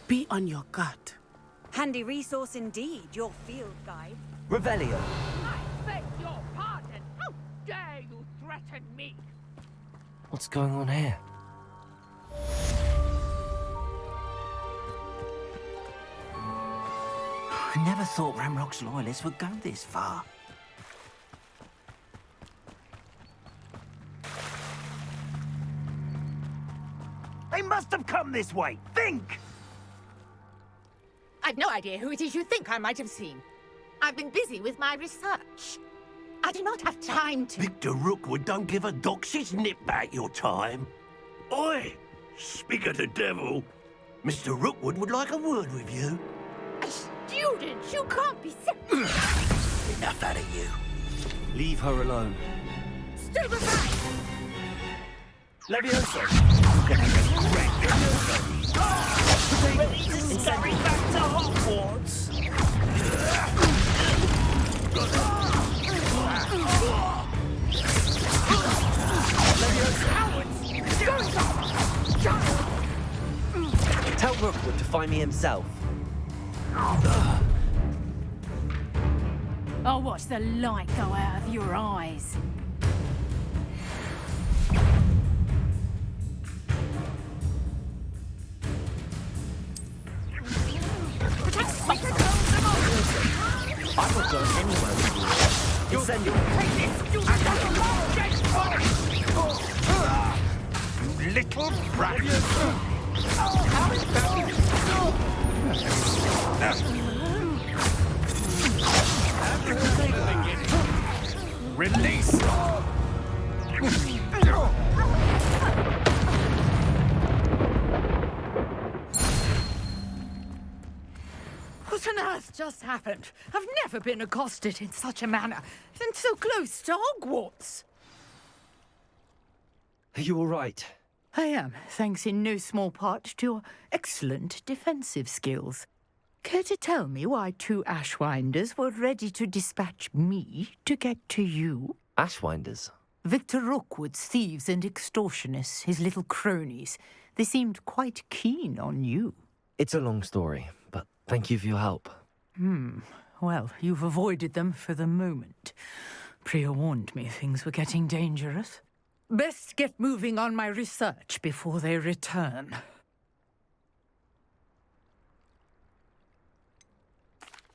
Be on your guard. Handy resource indeed, your field guide. Revelio. I beg your pardon. How dare you threaten me? What's going on here? I never thought Ramrock's loyalists would go this far. They must have come this way. Think! I've no idea who it is you think I might have seen. I've been busy with my research. I do not have time to... Victor Rookwood don't give a doxy's nip back your time. Oi! Speak of the devil. Mr. Rookwood would like a word with you. A student? You can't be so... Enough out of you. Leave her alone. Stand aside! Levioso. You're gonna regret Levioso. Ready to scurry back to Hogwarts. Tell Rookwood to find me himself. I'll watch the light go out of your eyes. I'm not going anywhere with you. Incendio. You little brat. Release. What on earth just happened? I've never been accosted in such a manner, and so close to Hogwarts. Are you all right? I am, thanks in no small part to your excellent defensive skills. Care to tell me why two Ashwinders were ready to dispatch me to get to you? Ashwinders? Victor Rookwood's thieves and extortionists, his little cronies. They seemed quite keen on you. It's a long story, but thank you for your help. Well, you've avoided them for the moment. Priya warned me things were getting dangerous. Best get moving on my research before they return.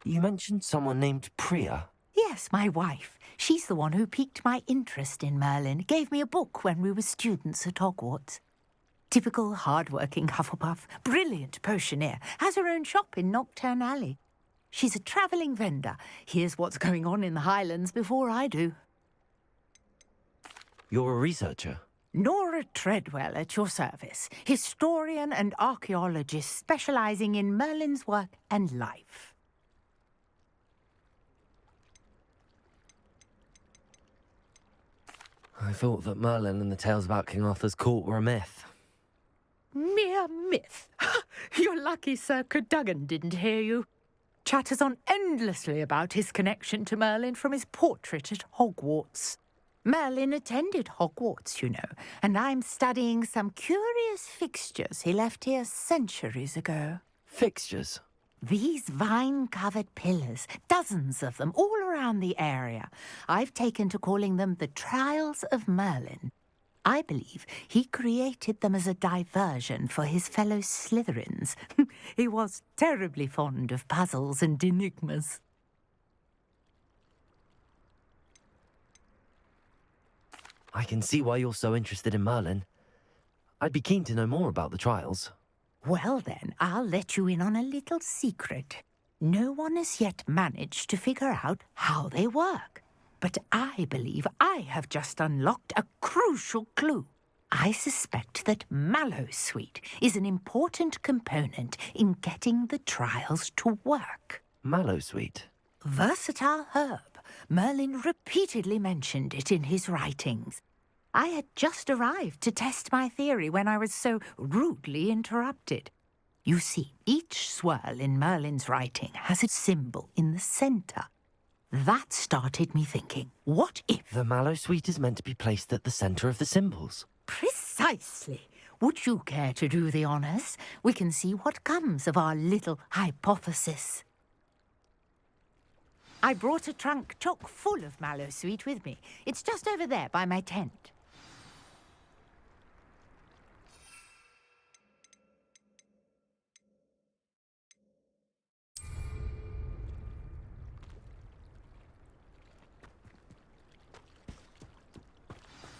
You mentioned someone named Priya. Yes, my wife. She's the one who piqued my interest in Merlin. Gave me a book when we were students at Hogwarts. Typical hard-working Hufflepuff, brilliant potioneer, has her own shop in Knockturn Alley. She's a travelling vendor. Hears what's going on in the Highlands before I do. You're a researcher? Nora Treadwell at your service, historian and archaeologist specialising in Merlin's work and life. I thought that Merlin and the tales about King Arthur's court were a myth. Mere myth. You're lucky Sir Cadogan didn't hear you. Chatters on endlessly about his connection to Merlin from his portrait at Hogwarts. Merlin attended Hogwarts, you know, and I'm studying some curious fixtures he left here centuries ago. Fixtures? These vine-covered pillars, dozens of them, all around the area. I've taken to calling them the Trials of Merlin. I believe he created them as a diversion for his fellow Slytherins. He was terribly fond of puzzles and enigmas. I can see why you're so interested in Merlin. I'd be keen to know more about the trials. Well then, I'll let you in on a little secret. No one has yet managed to figure out how they work. But I believe I have just unlocked a crucial clue. I suspect that Mallowsweet is an important component in getting the trials to work. Mallowsweet? Versatile herb. Merlin repeatedly mentioned it in his writings. I had just arrived to test my theory when I was so rudely interrupted. You see, each swirl in Merlin's writing has a symbol in the centre. That started me thinking, what if... The Mallowsweet is meant to be placed at the centre of the symbols. Precisely. Would you care to do the honors? We can see what comes of our little hypothesis. I brought a trunk chock full of mallow sweet with me. It's just over there by my tent.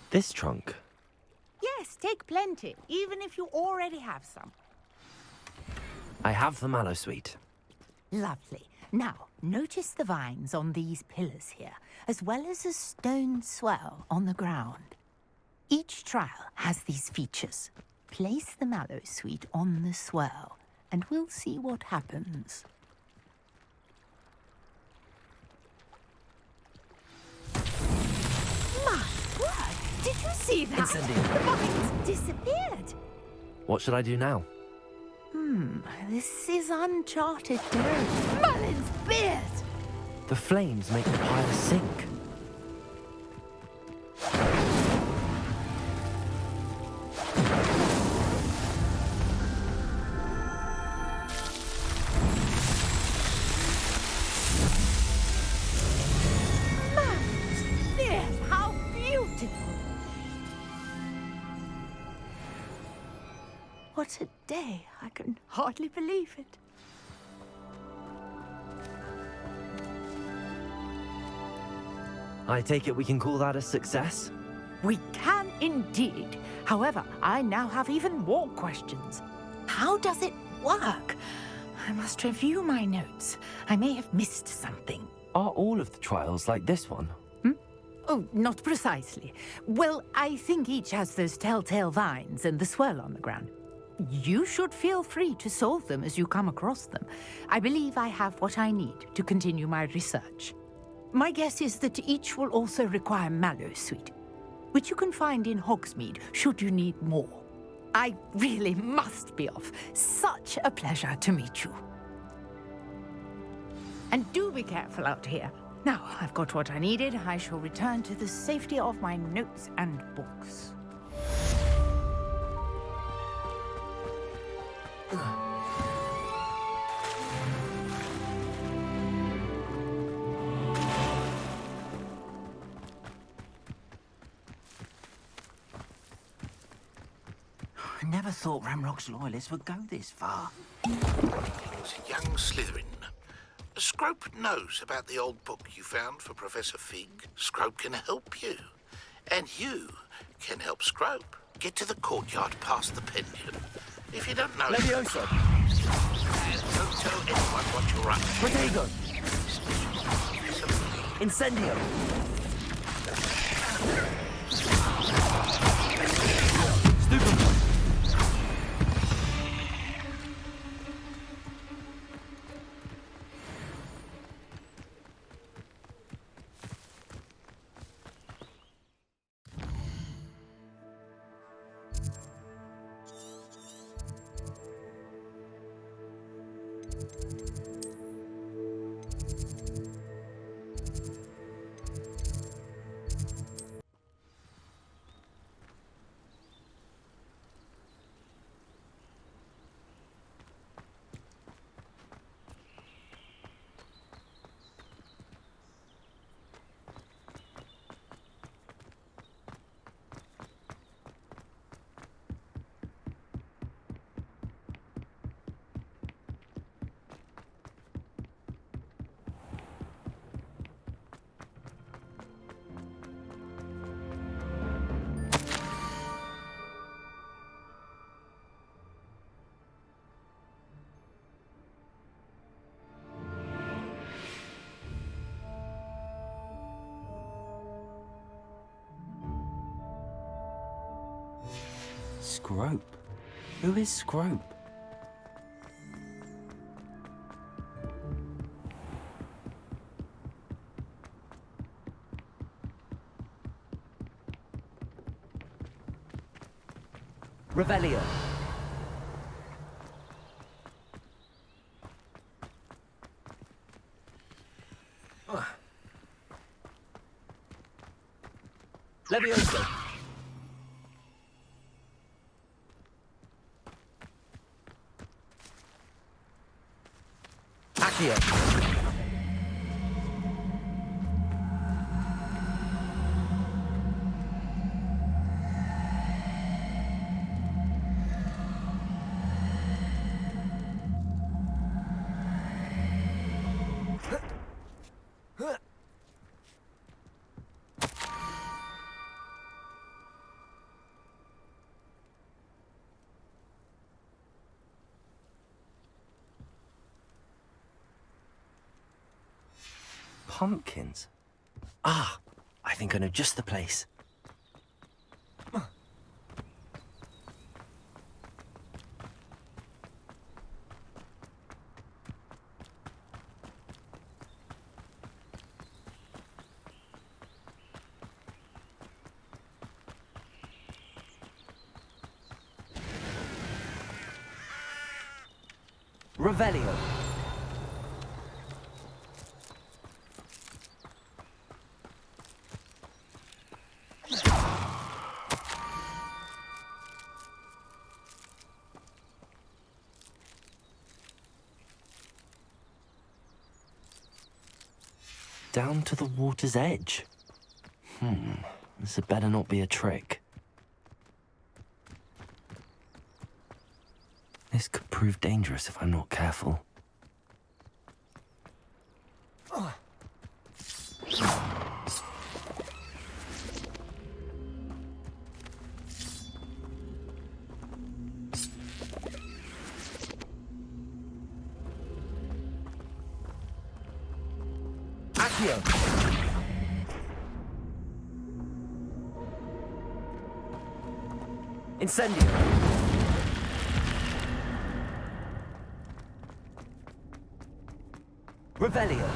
This trunk? Yes, take plenty, even if you already have some. I have the mallow sweet. Lovely. Now, notice the vines on these pillars here, as well as a stone swell on the ground. Each trial has these features. Place the mallow sweet on the swell, and we'll see what happens. My word! Did you see that? Incendio. The vines disappeared. What should I do now? This is uncharted territory. Merlin's beard! The flames make the pile sink. Merlin's beard! How beautiful! What a day. I can hardly believe it. I take it we can call that a success? We can indeed. However, I now have even more questions. How does it work? I must review my notes. I may have missed something. Are all of the trials like this one? Oh, not precisely. Well, I think each has those telltale vines and the swirl on the ground. You should feel free to solve them as you come across them. I believe I have what I need to continue my research. My guess is that each will also require mallow sweet, which you can find in Hogsmeade should you need more. I really must be off. Such a pleasure to meet you. And do be careful out here. Now, I've got what I needed. I shall return to the safety of my notes and books. I never thought Ramrock's loyalists would go this far. It's a young Slytherin. Scrope knows about the old book you found for Professor Fig. Scrope can help you. And you can help Scrope get to the courtyard past the pendulum. If you don't know... Levioso! Don't tell anyone what you're up to. Protego! Incendio! Stupefy! Scrope? Who is Scrope? Revelio! Levioso! Accio! Pumpkins? Ah, I think I know just the place. Revelio. Down to the water's edge. This had better not be a trick. This could prove dangerous if I'm not careful. Accio! Incendio! Revelio!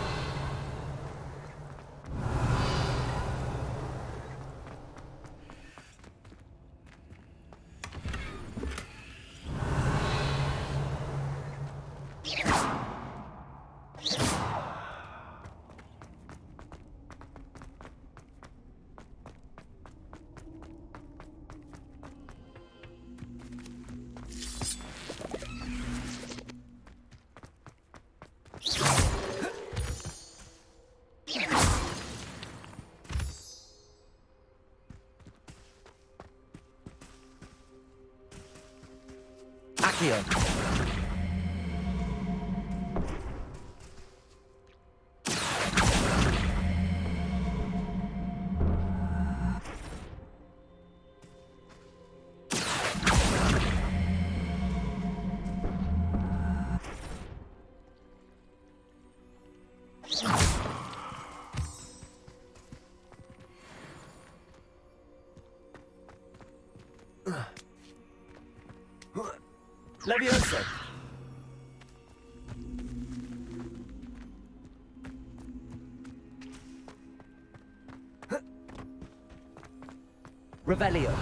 Accio! Levioso! Revelio!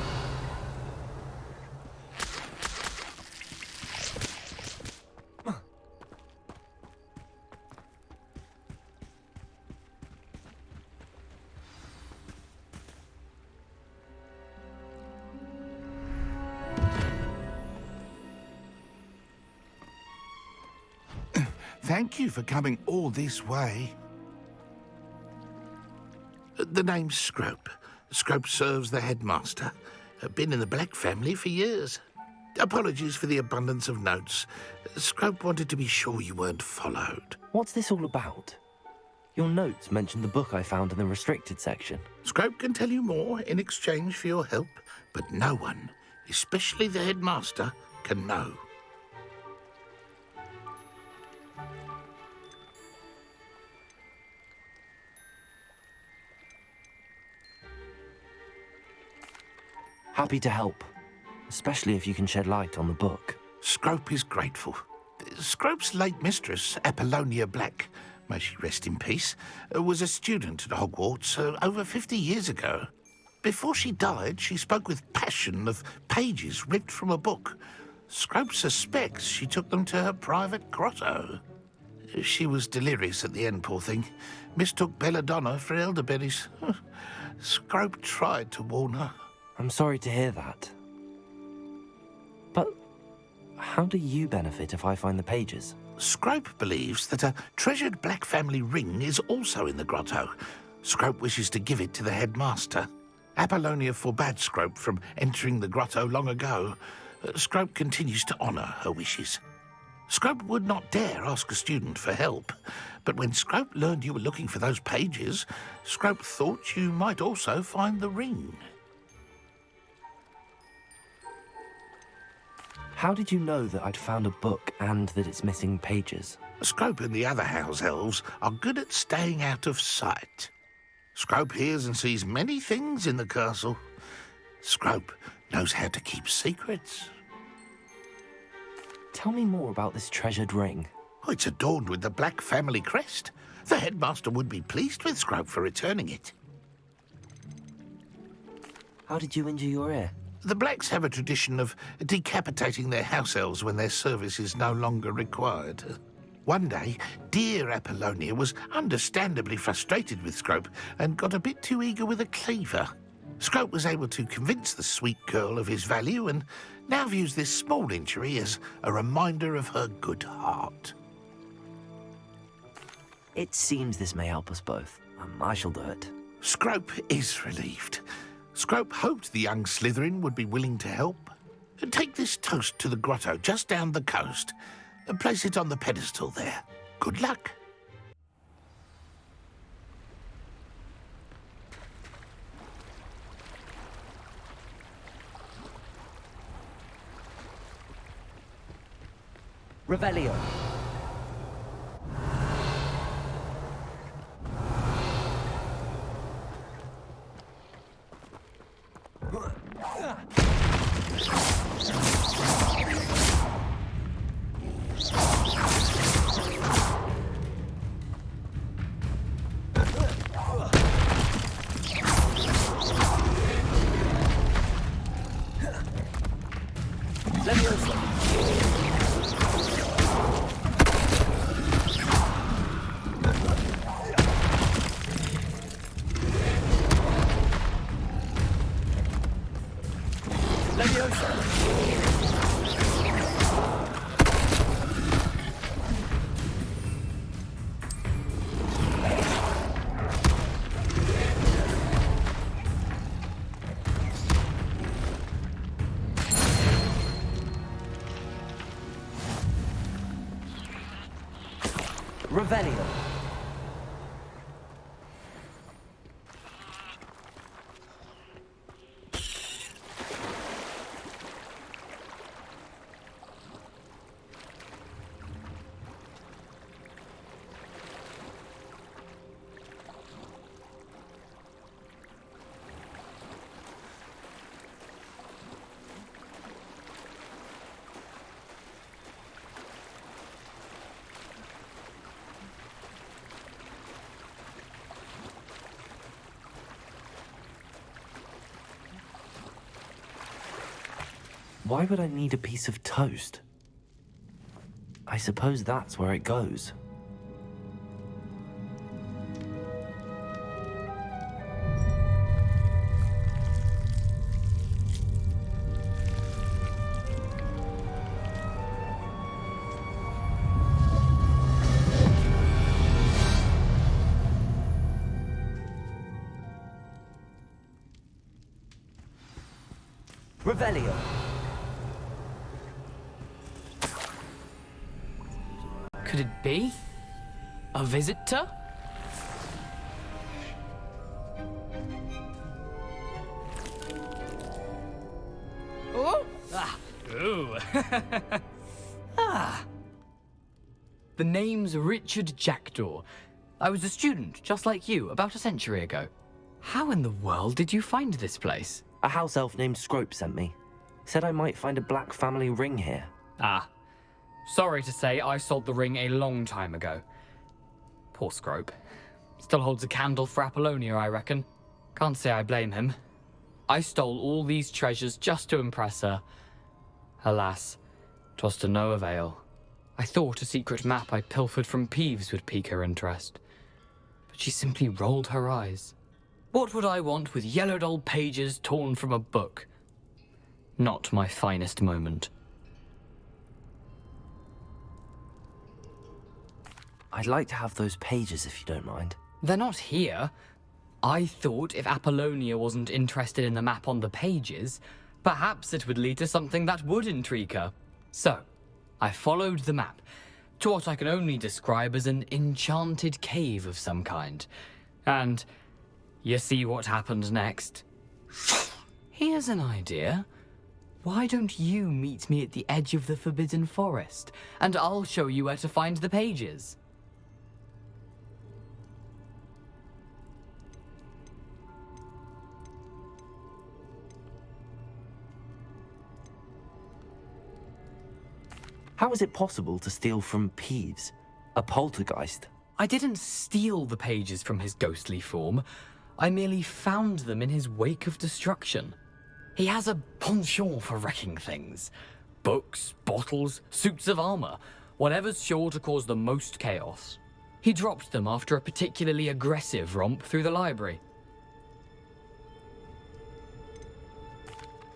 Thank you for coming all this way. The name's Scrope. Scrope serves the headmaster. Been in the Black family for years. Apologies for the abundance of notes. Scrope wanted to be sure you weren't followed. What's this all about? Your notes mentioned the book I found in the restricted section. Scrope can tell you more in exchange for your help, but no one, especially the headmaster, can know. Happy to help, especially if you can shed light on the book. Scrope is grateful. Scrope's late mistress, Apollonia Black, may she rest in peace, was a student at Hogwarts over 50 years ago. Before she died, she spoke with passion of pages ripped from a book. Scrope suspects she took them to her private grotto. She was delirious at the end, poor thing. Mistook belladonna for elderberries. Scrope tried to warn her. I'm sorry to hear that. But How do you benefit if I find the pages? Scrope believes that a treasured black family ring is also in the grotto. Scrope wishes to give it to the headmaster. Apollonia forbade Scrope from entering the grotto long ago. Scrope continues to honour her wishes. Scrope would not dare ask a student for help, but when Scrope learned you were looking for those pages, Scrope thought you might also find the ring. How did you know that I'd found a book and that it's missing pages? Scrope and the other house elves are good at staying out of sight. Scrope hears and sees many things in the castle. Scrope knows how to keep secrets. Tell me more about this treasured ring. Oh, it's adorned with the black family crest. The headmaster would be pleased with Scrope for returning it. How did you injure your ear? The Blacks have a tradition of decapitating their house elves when their service is no longer required. One day, dear Apollonia was understandably frustrated with Scrope and got a bit too eager with a cleaver. Scrope was able to convince the sweet girl of his value and now views this small injury as a reminder of her good heart. It seems this may help us both. I shall do it. Scrope is relieved. Scrope hoped the young Slytherin would be willing to help. Take this toast to the grotto just down the coast and place it on the pedestal there. Good luck. Revelio. Revelio. Why would I need a piece of toast? I suppose that's where it goes. Revelio. Could it be? A visitor? Oh! Ah! Ooh! Ah! The name's Richard Jackdaw. I was a student, just like you, about a century ago. How in the world did you find this place? A house elf named Scrope sent me. Said I might find a black family ring here. Ah. Sorry to say, I sold the ring a long time ago. Poor Scrope. Still holds a candle for Apollonia, I reckon. Can't say I blame him. I stole all these treasures just to impress her. Alas, 'twas to no avail. I thought a secret map I pilfered from Peeves would pique her interest. But she simply rolled her eyes. What would I want with yellowed old pages torn from a book? Not my finest moment. I'd like to have those pages if you don't mind. They're not here. I thought if Apollonia wasn't interested in the map on the pages, perhaps it would lead to something that would intrigue her. So, I followed the map to what I can only describe as an enchanted cave of some kind. And you see what happened next? Here's an idea. Why don't you meet me at the edge of the Forbidden Forest, and I'll show you where to find the pages? How is it possible to steal from Peeves, a poltergeist? I didn't steal the pages from his ghostly form. I merely found them in his wake of destruction. He has a penchant for wrecking things. Books, bottles, suits of armor, whatever's sure to cause the most chaos. He dropped them after a particularly aggressive romp through the library.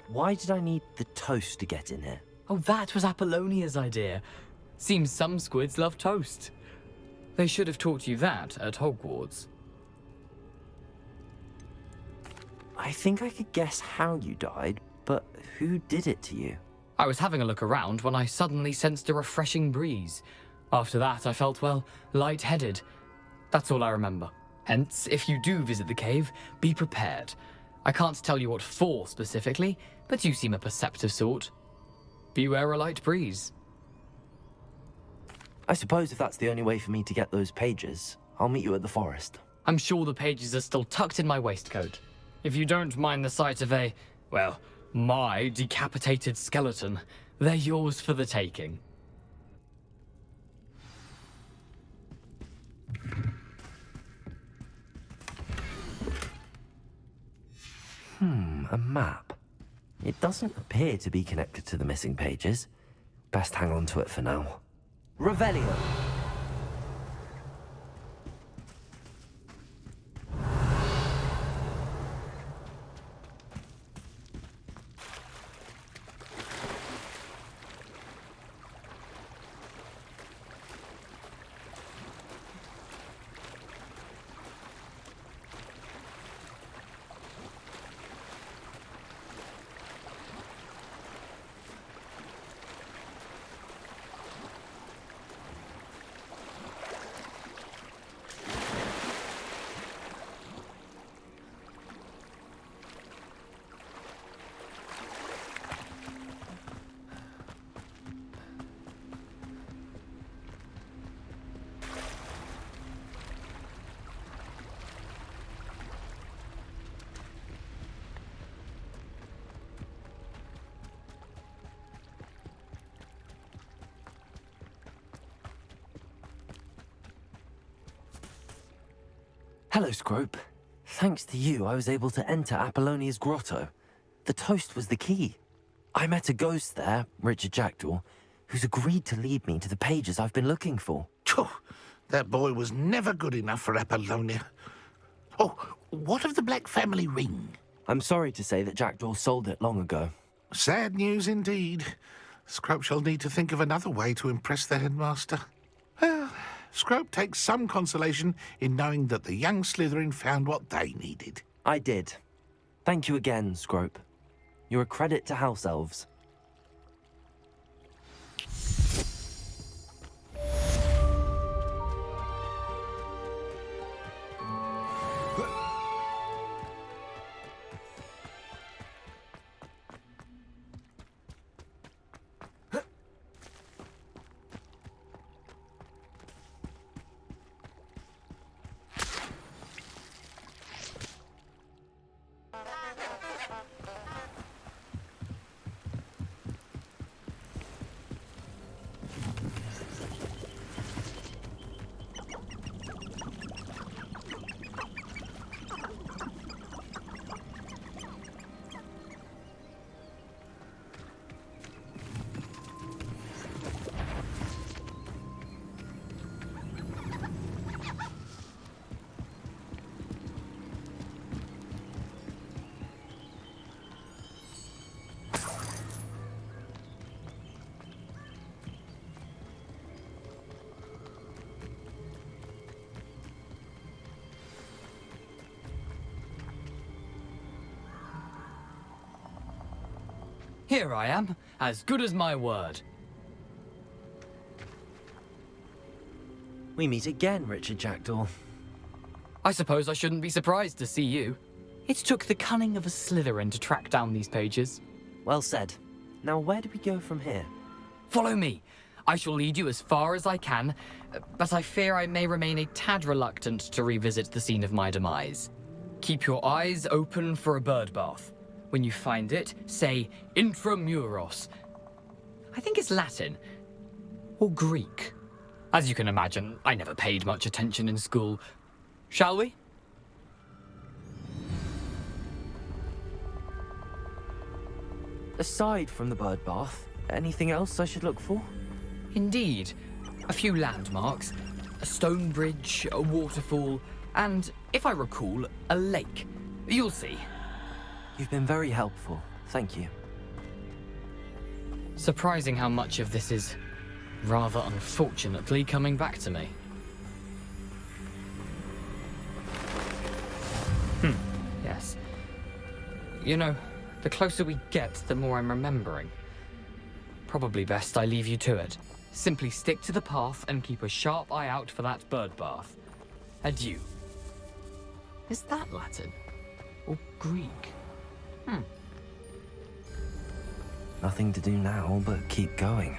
Why did I need the toast to get in here? Oh, that was Apollonia's idea. Seems some squids love toast. They should have taught you that at Hogwarts. I think I could guess how you died, but who did it to you? I was having a look around when I suddenly sensed a refreshing breeze. After that, I felt, well, lightheaded. That's all I remember. Hence, if you do visit the cave, be prepared. I can't tell you what for specifically, but you seem a perceptive sort. Beware a light breeze. I suppose if that's the only way for me to get those pages, I'll meet you at the forest. I'm sure the pages are still tucked in my waistcoat. If you don't mind the sight of a, well, my decapitated skeleton, they're yours for the taking. A map. It doesn't appear to be connected to the missing pages. Best hang on to it for now. Revelio! Hello, Scrope. Thanks to you, I was able to enter Apollonia's grotto. The toast was the key. I met a ghost there, Richard Jackdaw, who's agreed to lead me to the pages I've been looking for. Phew, that boy was never good enough for Apollonia. Oh, what of the Black family ring? I'm sorry to say that Jackdaw sold it long ago. Sad news indeed. Scrope shall need to think of another way to impress the headmaster. Well, Scrope takes some consolation in knowing that the young Slytherin found what they needed. I did. Thank you again, Scrope. You're a credit to House Elves. Here I am, as good as my word. We meet again, Richard Jackdaw. I suppose I shouldn't be surprised to see you. It took the cunning of a Slytherin to track down these pages. Well said. Now where do we go from here? Follow me. I shall lead you as far as I can, but I fear I may remain a tad reluctant to revisit the scene of my demise. Keep your eyes open for a bird bath. When you find it, say intramuros. I think it's Latin. Or Greek. As you can imagine, I never paid much attention in school. Shall we? Aside from the bird bath, anything else I should look for? Indeed. A few landmarks, a stone bridge, a waterfall, and, if I recall, a lake. You'll see. You've been very helpful. Thank you. Surprising how much of this is, rather unfortunately, coming back to me. Yes. You know, the closer we get, the more I'm remembering. Probably best I leave you to it. Simply stick to the path and keep a sharp eye out for that bird bath. Adieu. Is that Latin? Or Greek? Nothing to do now but keep going.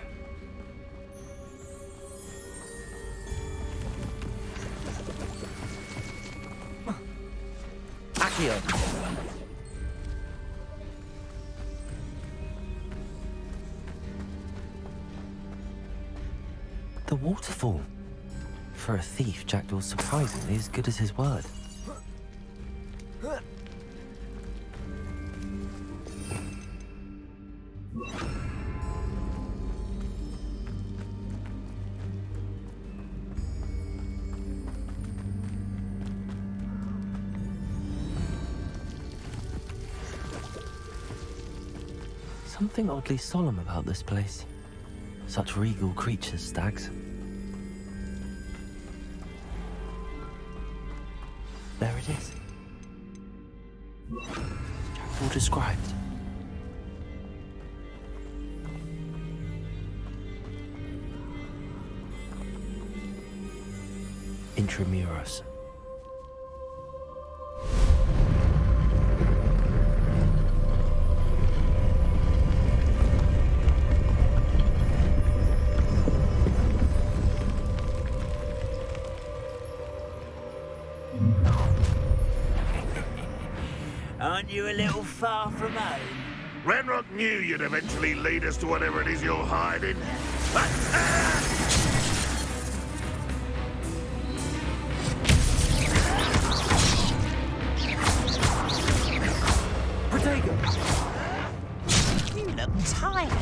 Accio! The waterfall. For a thief, Jackdaw's surprisingly as good as his word. Something oddly solemn about this place. Such regal creatures, stags. There it is. Jackdaw described. Intramuros. Aren't you a little far from home? Ranrock knew you'd eventually lead us to whatever it is you're hiding. Protego! You look tired.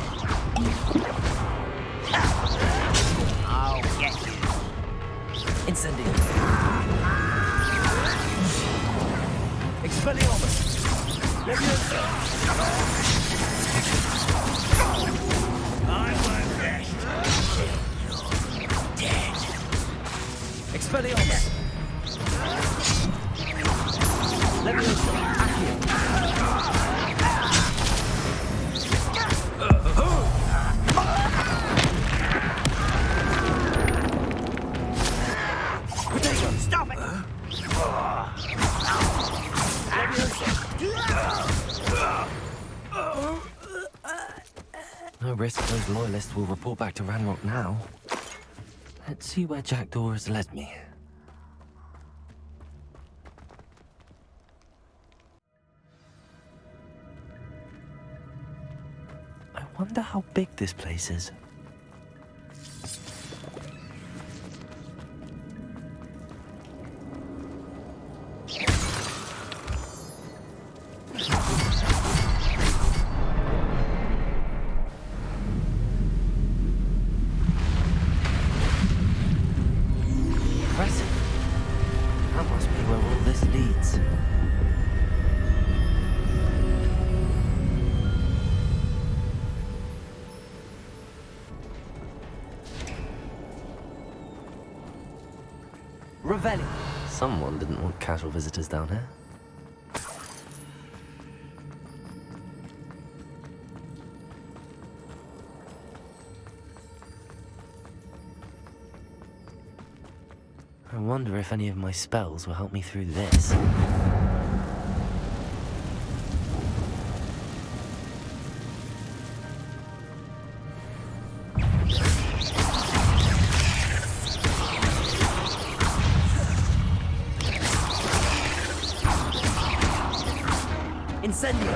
I'll get you. Incendio. Expelliarmus! Leviosa! I won't rest until you're dead. Expelliarmus! Leviosa! Accio! Protego! Stop it! No risk those loyalists will report back to Ranrock now. Let's see where Jackdaw has led me. I wonder how big this place is. Revelli. Someone didn't want casual visitors down here. I wonder if any of my spells will help me through this. Incendio!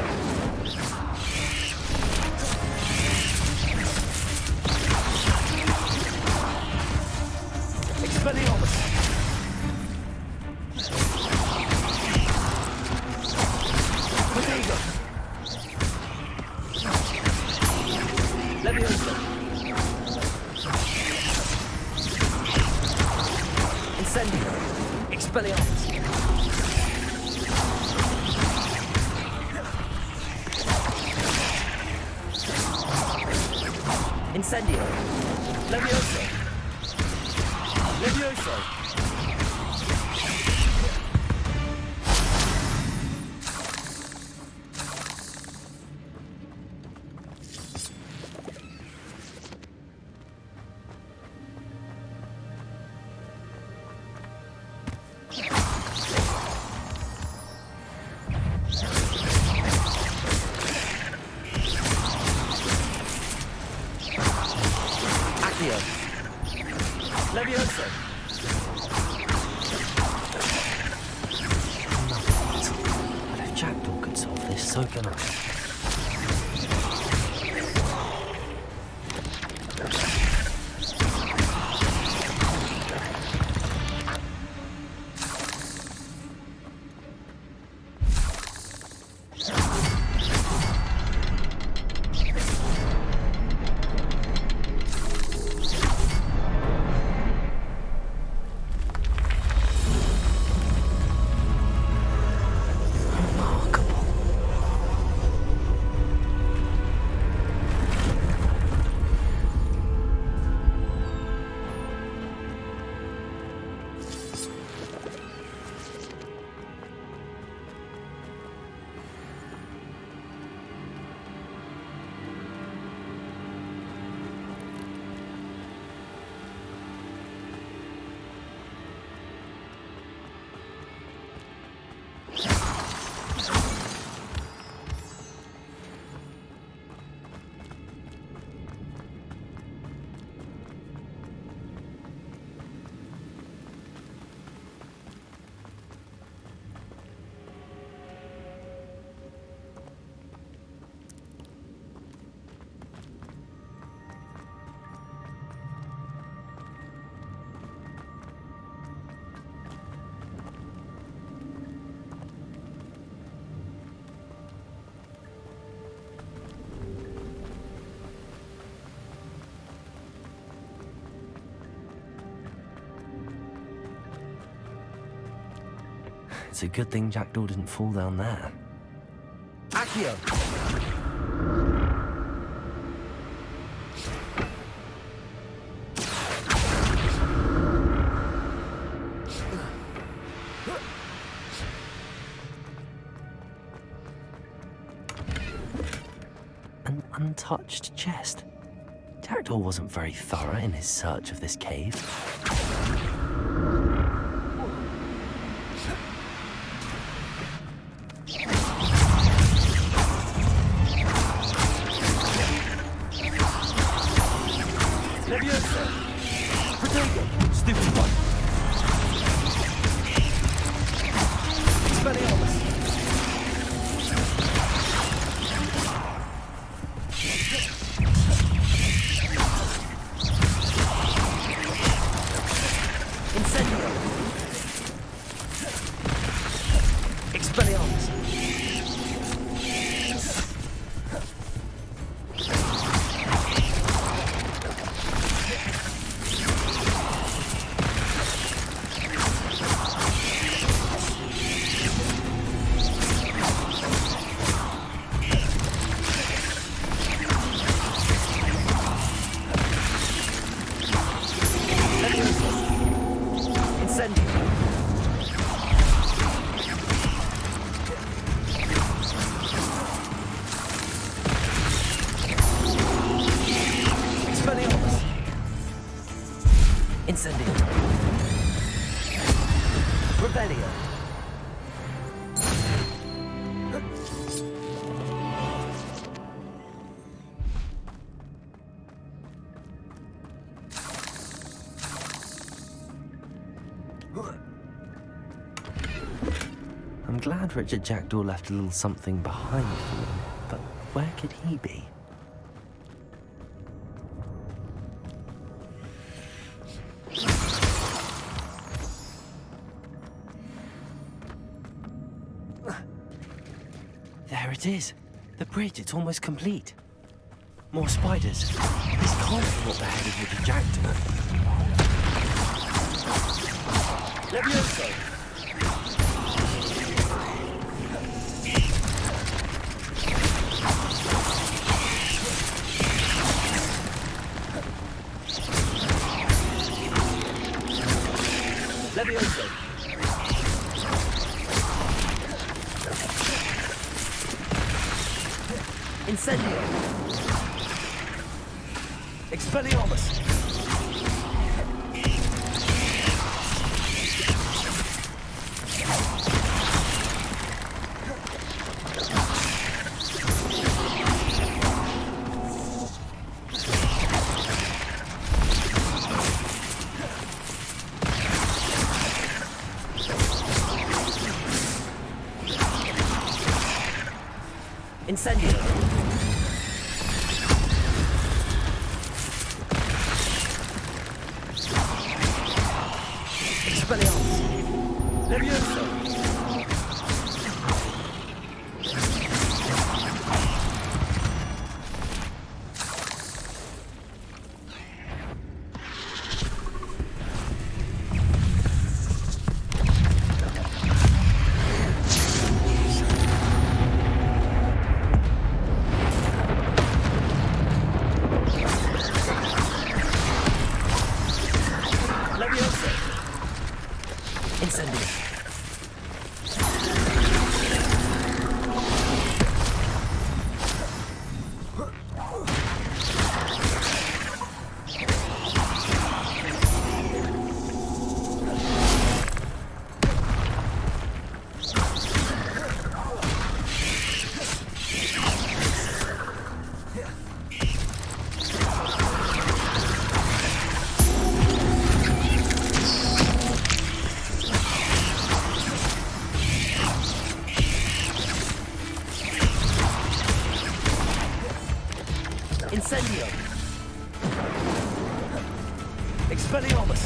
Expelliarmus! Protego! Leviosa! Incendio! Expelliarmus! Incendio! Levioso! Levioso! Accio! Levioso! But if Jackdaw could solve this, so can I. It's a good thing Jackdaw didn't fall down there. Accio! An untouched chest. Jackdaw wasn't very thorough in his search of this cave. Leviosa! Protego! Stupid one! Expelliarmus! Incendio! Expelliarmus! Incendio! Revelio. I'm glad Richard Jackdaw left a little something behind for me, but where could he be? There it is. The bridge, it's almost complete. More spiders. This can't be what beheaded Richard Jackdaw. Levioso! Levioso! Incendio! Expelliarmus! Incendio! Expelliarmus! Levioso! Incendio! Expelliarmus!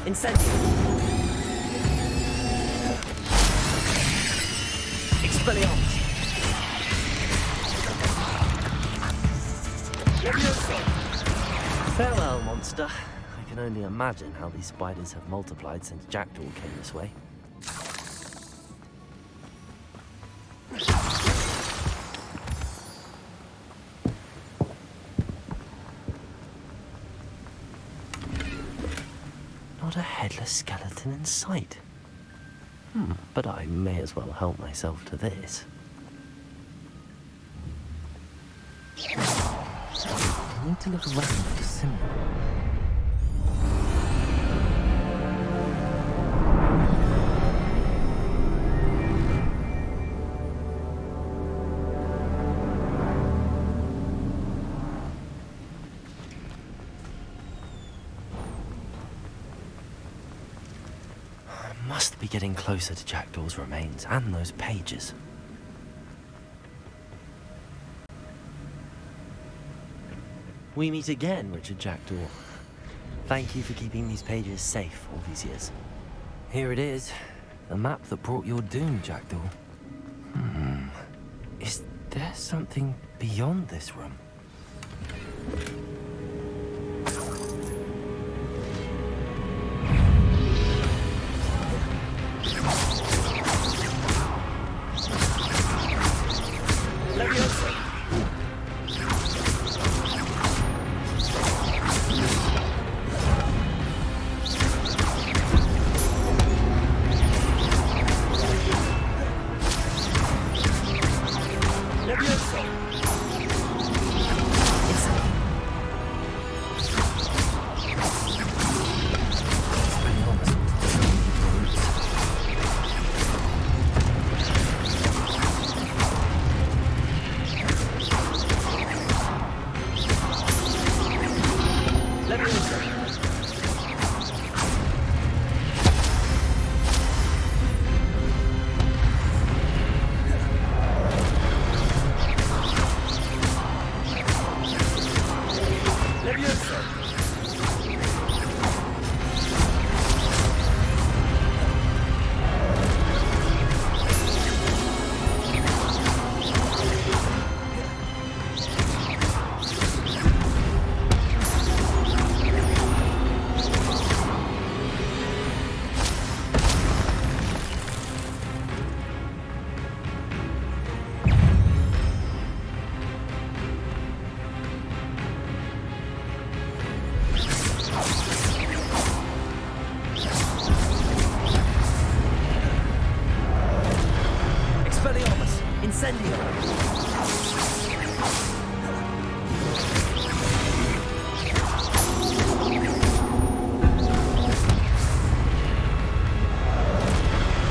Incendio! Expelliarmus! Levioso! Farewell, monster. I can only imagine how these spiders have multiplied since Jackdaw came this way. Not a headless skeleton in sight. But I may as well help myself to this. I need to look around for the symbol. Must be getting closer to Jackdaw's remains and those pages. We meet again, Richard Jackdaw. Thank you for keeping these pages safe all these years. Here it is, the map that brought your doom, Jackdaw. Is there something beyond this room? Levioso!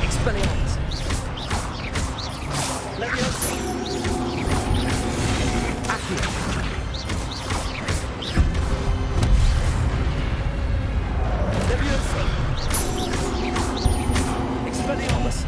Expelliarmus! Leviosa! Accio! Leviosa! Expelliarmus!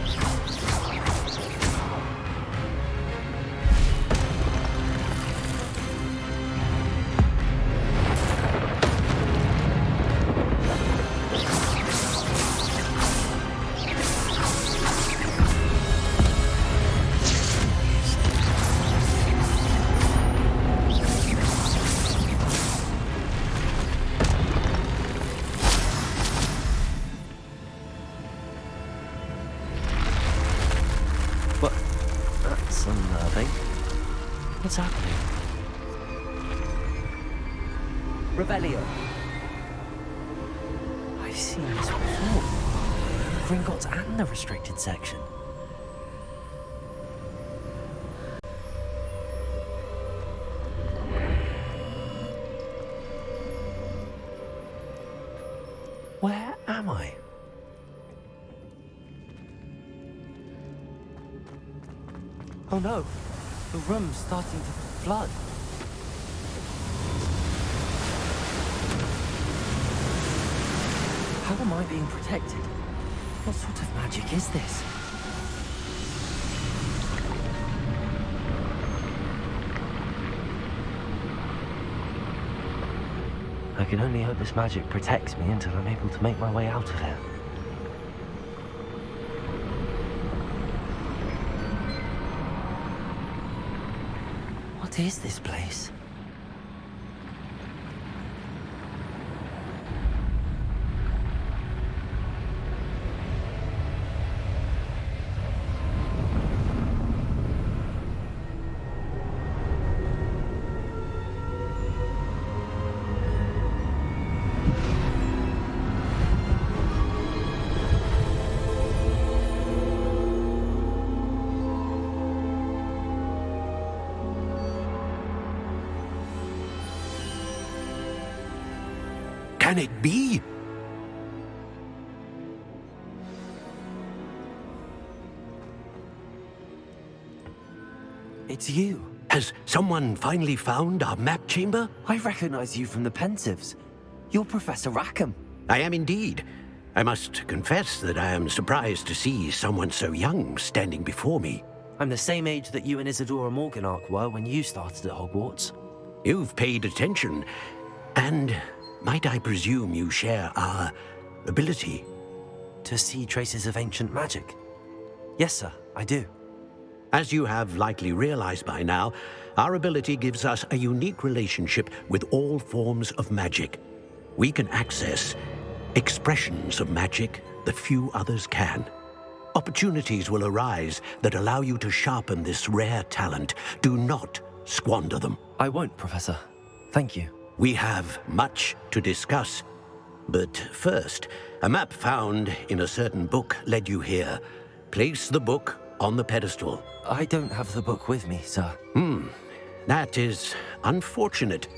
What? That's unnerving. What's happening? Revelio. I've seen this before. Gringotts and the restricted section. Where am I? Oh no, the room's starting to flood. How am I being protected? What sort of magic is this? I can only hope this magic protects me until I'm able to make my way out of here. What is this place? Can it be? It's you. Has someone finally found our map chamber? I recognize you from the Pensives. You're Professor Rackham. I am indeed. I must confess that I am surprised to see someone so young standing before me. I'm the same age that you and Isadora Morganach were when you started at Hogwarts. You've paid attention, and might I presume you share our ability? To see traces of ancient magic? Yes, sir, I do. As you have likely realized by now, our ability gives us a unique relationship with all forms of magic. We can access expressions of magic that few others can. Opportunities will arise that allow you to sharpen this rare talent. Do not squander them. I won't, Professor. Thank you. We have much to discuss. But first, a map found in a certain book led you here. Place the book on the pedestal. I don't have the book with me, sir. That is unfortunate.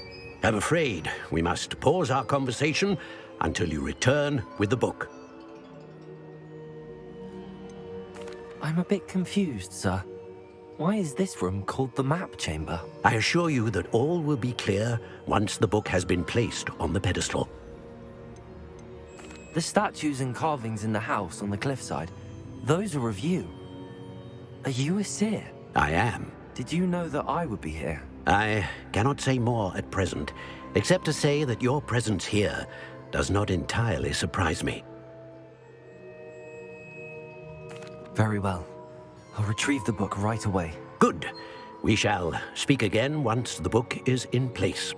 I'm afraid we must pause our conversation until you return with the book. I'm a bit confused, sir. Why is this room called the map chamber? I assure you that all will be clear once the book has been placed on the pedestal. The statues and carvings in the house on the cliffside, those are of you. Are you a seer? I am. Did you know that I would be here? I cannot say more at present, except to say that your presence here does not entirely surprise me. Very well. I'll retrieve the book right away. Good. We shall speak again once the book is in place.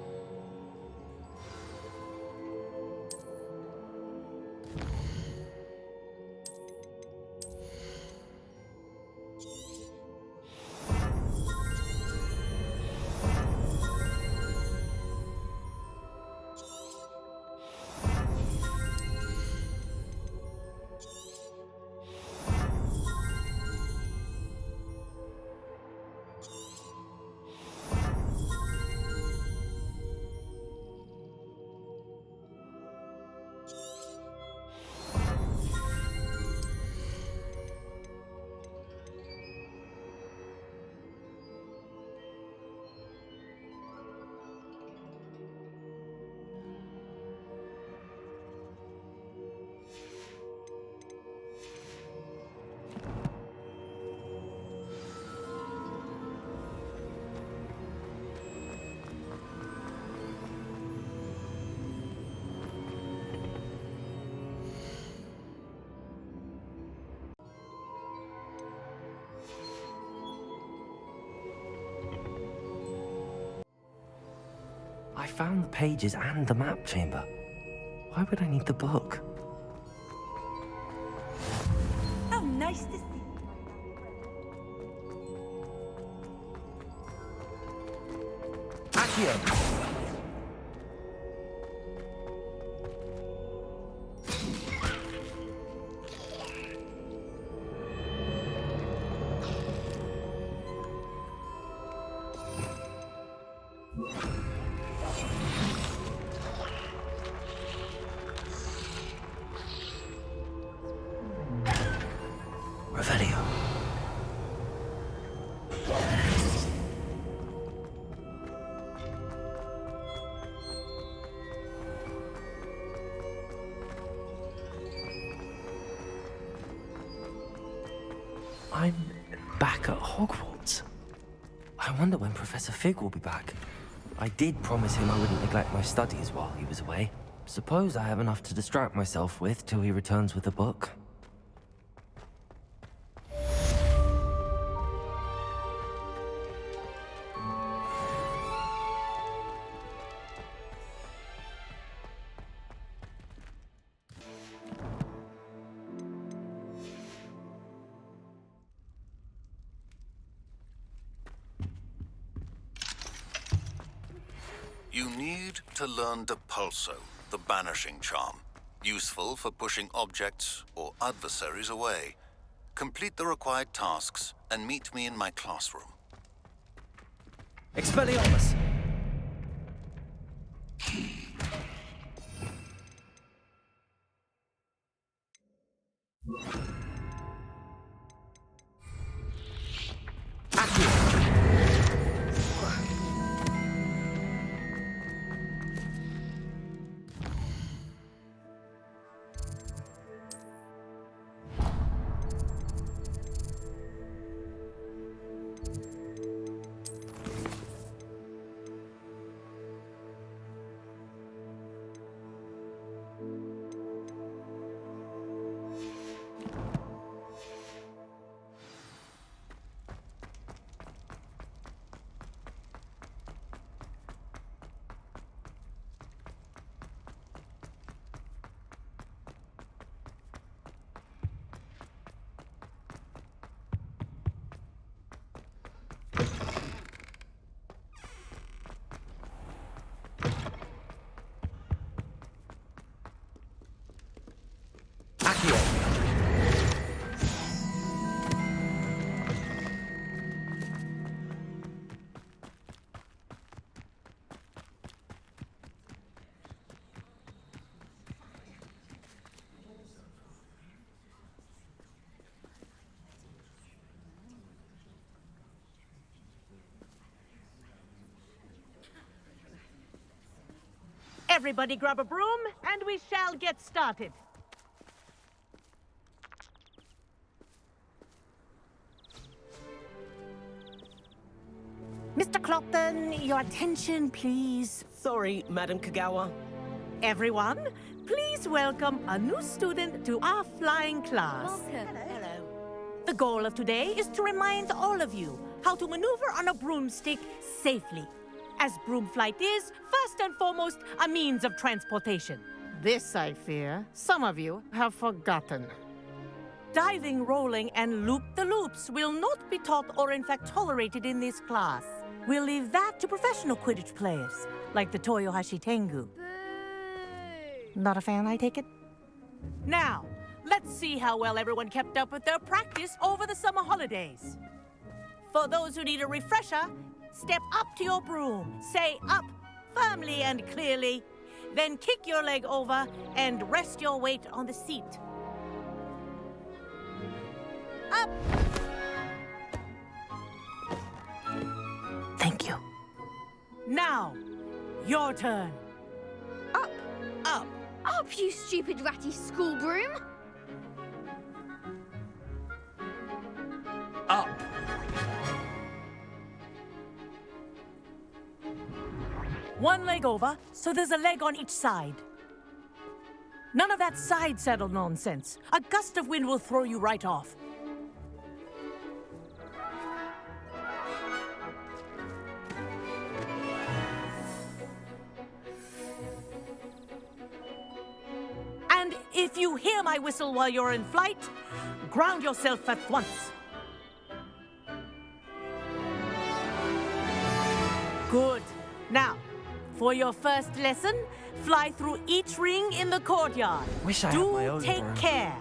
found the pages and the map chamber. Why would I need the book? How nice to see. Accio! Revelio. I'm back at Hogwarts. I wonder when Professor Fig will be back. I did promise him I wouldn't neglect my studies while he was away. Suppose I have enough to distract myself with till he returns with a book. You need to learn Depulso, the banishing charm. Useful for pushing objects or adversaries away. Complete the required tasks and meet me in my classroom. Expelliarmus! Everybody grab a broom, and we shall get started. Mr. Clopton, your attention, please. Sorry, Madam Kagawa. Everyone, please welcome a new student to our flying class. Hello. The goal of today is to remind all of you how to maneuver on a broomstick safely, as broom flight is, first and foremost, a means of transportation. This, I fear, some of you have forgotten. Diving, rolling, and loop-the-loops will not be taught or in fact tolerated in this class. We'll leave that to professional Quidditch players, like the Toyohashi Tengu. Not a fan, I take it? Now, let's see how well everyone kept up with their practice over the summer holidays. For those who need a refresher, step up to your broom, say up firmly and clearly, then kick your leg over and rest your weight on the seat. Up! Thank you. Now, your turn. Up! Up! Up, you stupid ratty school broom! Up! One leg over, so there's a leg on each side. None of that side saddle nonsense. A gust of wind will throw you right off. you hear my whistle while you're in flight, ground yourself at once. Good. Now, for your first lesson, fly through each ring in the courtyard. Wish I had my own take broom. care.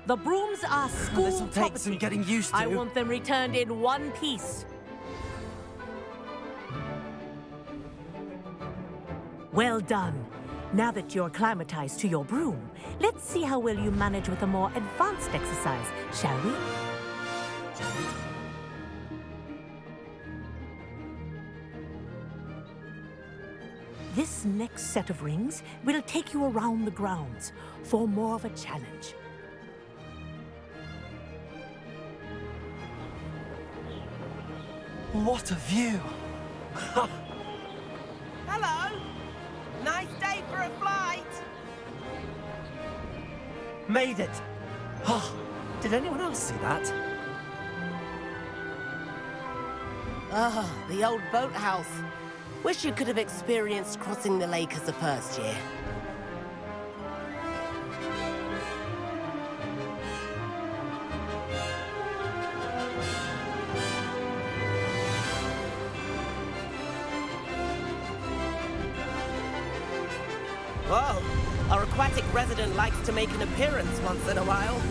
The brooms are school This'll take property. some getting used to. I want them returned in one piece. Well done. Now that you're acclimatized to your broom, let's see how well you manage with a more advanced exercise, shall we? This next set of rings will take you around the grounds for more of a challenge. What a view! Hello! Nice day for a flight! Made it! Oh, did anyone else see that? Ah, the old boathouse. Wish you could have experienced crossing the lake as a first year. Whoa! Our aquatic resident likes to make an appearance once in a while.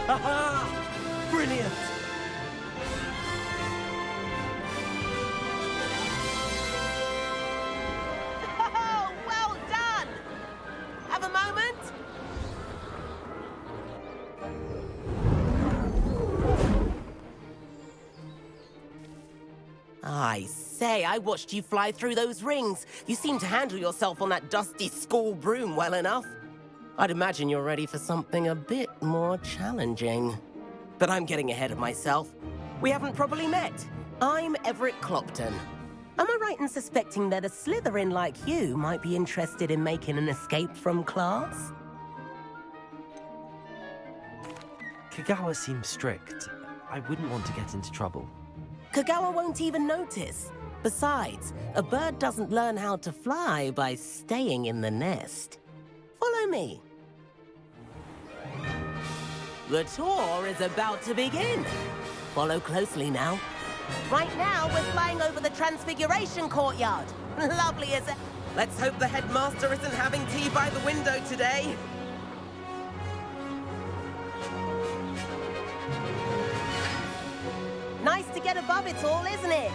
Haha! Brilliant! Oh, well done! Have a moment? I say, I watched you fly through those rings. You seem to handle yourself on that dusty school broom well enough. I'd imagine you're ready for something a bit more challenging. But I'm getting ahead of myself. We haven't properly met. I'm Everett Clopton. Am I right in suspecting that a Slytherin like you might be interested in making an escape from class? Kagawa seems strict. I wouldn't want to get into trouble. Kagawa won't even notice. Besides, a bird doesn't learn how to fly by staying in the nest. Follow me. The tour is about to begin. Follow closely now. Right now, we're flying over the Transfiguration Courtyard. Lovely, is it? Let's hope the headmaster isn't having tea by the window today. Nice to get above it all, isn't it?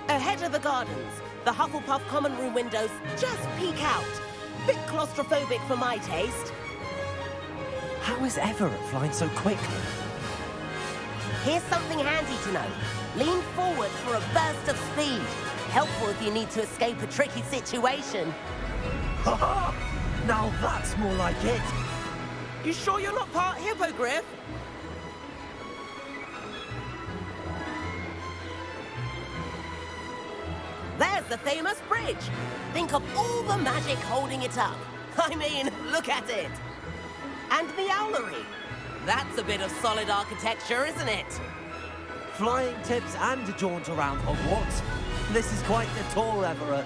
Ahead of the gardens, the Hufflepuff common room windows just peek out. Bit claustrophobic for my taste. How is Everett flying so quickly? Here's something handy to know. Lean forward for a burst of speed. Helpful if you need to escape a tricky situation. Ha ha! Now that's more like it! You sure you're not part hippogriff? There's the famous bridge. Think of all the magic holding it up. I mean, look at it. And the owlery. That's a bit of solid architecture, isn't it? Flying tips and a jaunt around Hogwarts. This is quite the tour, Everett.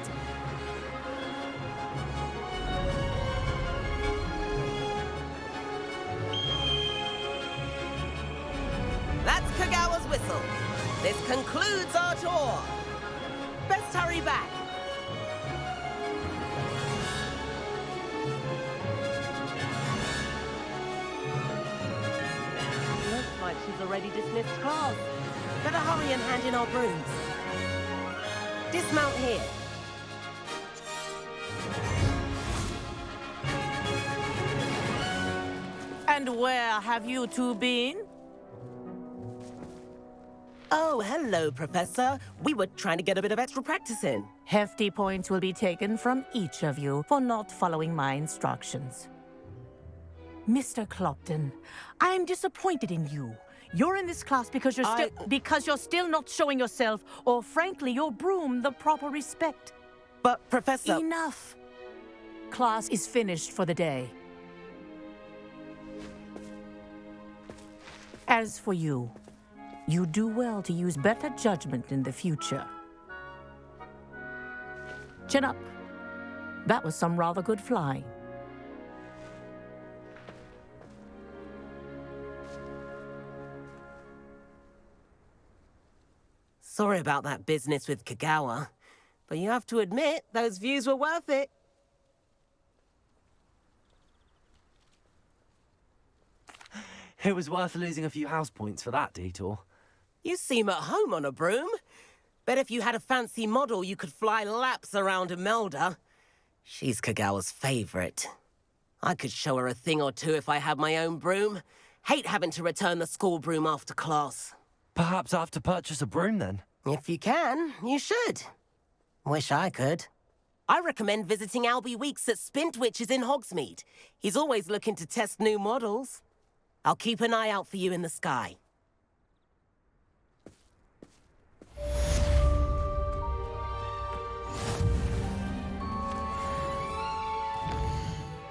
That's Kagawa's whistle. This concludes our tour. Best hurry back. Looks like she's already dismissed class. Better hurry and hand in our brooms. Dismount here. And where have you two been? Oh, hello, Professor. We were trying to get a bit of extra practice in. Hefty points will be taken from each of you for not following my instructions. Mr. Clopton, I'm disappointed in you. You're in this class because you're still not showing yourself, or frankly, your broom, the proper respect. But, Professor... Enough! Class is finished for the day. As for you, you do well to use better judgment in the future. Chin up. That was some rather good flying. Sorry about that business with Kagawa, but you have to admit, those views were worth it. It was worth losing a few house points for that detour. You seem at home on a broom. Bet if you had a fancy model, you could fly laps around Imelda. She's Kagawa's favorite. I could show her a thing or two if I had my own broom. Hate having to return the school broom after class. Perhaps I have to purchase a broom then. If you can, you should. Wish I could. I recommend visiting Albie Weeks at Spintwitches in Hogsmeade. He's always looking to test new models. I'll keep an eye out for you in the sky.